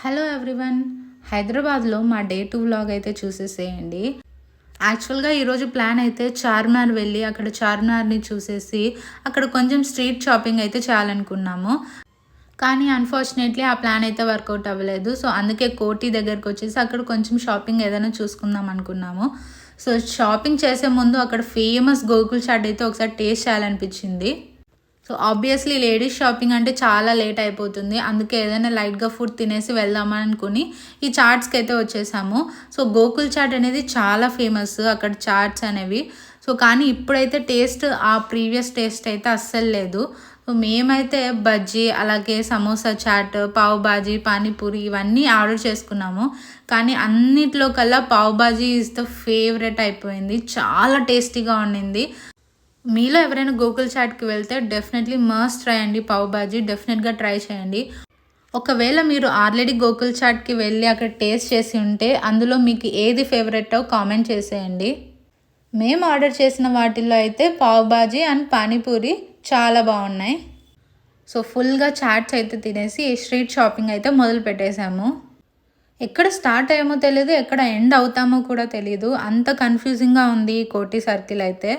Hello everyone. హైదరాబాద్లో మా day 2 vlog అయితే చూసేసేయండి. యాక్చువల్గా ఈరోజు ప్లాన్ అయితే చార్మినార్ వెళ్ళి అక్కడ చార్మినార్ని చూసేసి అక్కడ కొంచెం స్ట్రీట్ షాపింగ్ అయితే చేయాలనుకున్నాము. కానీ అన్ఫార్చునేట్లీ ఆ ప్లాన్ అయితే వర్కౌట్ అవ్వలేదు. సో అందుకే కోటి దగ్గరకు వచ్చేసి అక్కడ కొంచెం షాపింగ్ ఏదైనా చూసుకుందాం అనుకున్నాము. సో షాపింగ్ చేసే ముందు అక్కడ ఫేమస్ గోకుల్ చాట్ అయితే ఒకసారి టేస్ట్ చేయాలనిపించింది. సో ఆబ్వియస్లీ లేడీస్ షాపింగ్ అంటే చాలా లేట్ అయిపోతుంది. అందుకే ఏదైనా లైట్గా ఫుడ్ తినేసి వెళ్దామని అనుకుని ఈ చాట్స్కి అయితే వచ్చేసాము. సో గోకుల్ చాట్ అనేది చాలా ఫేమస్ అక్కడ చాట్స్ అనేవి. సో కానీ ఇప్పుడైతే టేస్ట్ ఆ ప్రీవియస్ టేస్ట్ అయితే అస్సలు లేదు. సో మేమైతే బజ్జీ అలాగే సమోసా చాట్, పావ్ బాజీ, పానీపూరి ఇవన్నీ ఆర్డర్ చేసుకున్నాము. కానీ అన్నిట్లో కల్లా pav bhaji is the favourite అయిపోయింది. చాలా టేస్టీగా ఉండింది. మీలో ఎవరైనా గోకుల్ చాట్కి వెళ్తే డెఫినెట్లీ మస్ట్ ట్రై అండి. పావ్ బాజీ డెఫినెట్గా ట్రై చేయండి. ఒకవేళ మీరు ఆల్రెడీ గోకుల్ చాట్కి వెళ్ళి అక్కడ టేస్ట్ చేసి ఉంటే అందులో మీకు ఏది ఫేవరెటో కామెంట్ చేసేయండి. మేము ఆర్డర్ చేసిన వాటిల్లో అయితే పావ్ బాజీ అండ్ పానీపూరి చాలా బాగున్నాయి. సో ఫుల్గా చాట్స్ అయితే తినేసి స్ట్రీట్ షాపింగ్ అయితే మొదలు పెట్టేశాము. ఎక్కడ స్టార్ట్ అయ్యామో తెలియదు, ఎక్కడ ఎండ్ అవుతామో కూడా తెలియదు. అంత కన్ఫ్యూజింగ్గా ఉంది ఈ కోటి సర్కిల్ అయితే.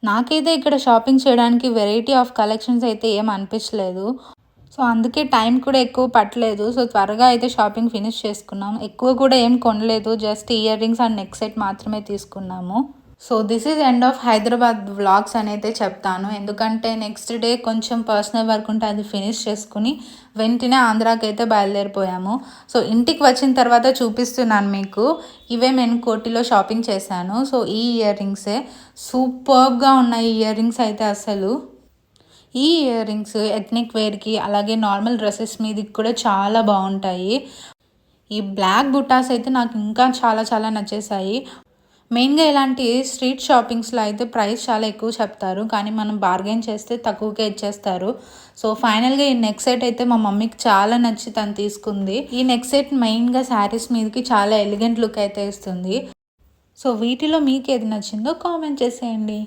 నాకైతే ఇక్కడ షాపింగ్ చేయడానికి వెరైటీ ఆఫ్ కలెక్షన్స్ అయితే ఏం అనిపించలేదు. సో అందుకే టైం కూడా ఎక్కువ పట్టలేదు. సో త్వరగా అయితే షాపింగ్ ఫినిష్ చేసుకున్నాం. ఎక్కువ కూడా ఏం కొనలేదు, just ear rings and neck set మాత్రమే తీసుకున్నాము. So this is end of Hyderabad vlogs అని అయితే చెప్తాను. ఎందుకంటే నెక్స్ట్ డే కొంచెం పర్సనల్ వర్క్ ఉంటే అది ఫినిష్ చేసుకుని వెంటనే ఆంధ్రాకి అయితే బయలుదేరిపోయాము. సో ఇంటికి వచ్చిన తర్వాత చూపిస్తున్నాను మీకు. ఇవే నేను కోటిలో షాపింగ్ చేశాను. సో ఈ ఇయర్ రింగ్సే సూపర్గా ఉన్నాయి. ఇయర్ రింగ్స్ అయితే అసలు ఈ ఇయర్ రింగ్స్ ఎథ్నిక్ వేర్కి అలాగే నార్మల్ డ్రెస్సెస్ మీదకి కూడా చాలా బాగుంటాయి. ఈ బ్లాక్ బుటాస్ అయితే నాకు ఇంకా చాలా చాలా నచ్చేసాయి. మెయిన్గా ఇలాంటి స్ట్రీట్ షాపింగ్స్లో అయితే ప్రైస్ చాలా ఎక్కువ చెప్తారు, కానీ మనం బార్గెన్ చేస్తే తక్కువకే ఇచ్చేస్తారు. సో ఫైనల్గా ఈ నెక్ సెట్ అయితే మా మమ్మీకి చాలా నచ్చి తను తీసుకుంది. ఈ నెక్ సెట్ మెయిన్గా శారీస్ మీదకి చాలా ఎలిగెంట్ లుక్ అయితే ఇస్తుంది. సో వీటిలో మీకు ఏది నచ్చిందో కామెంట్ చేసేయండి.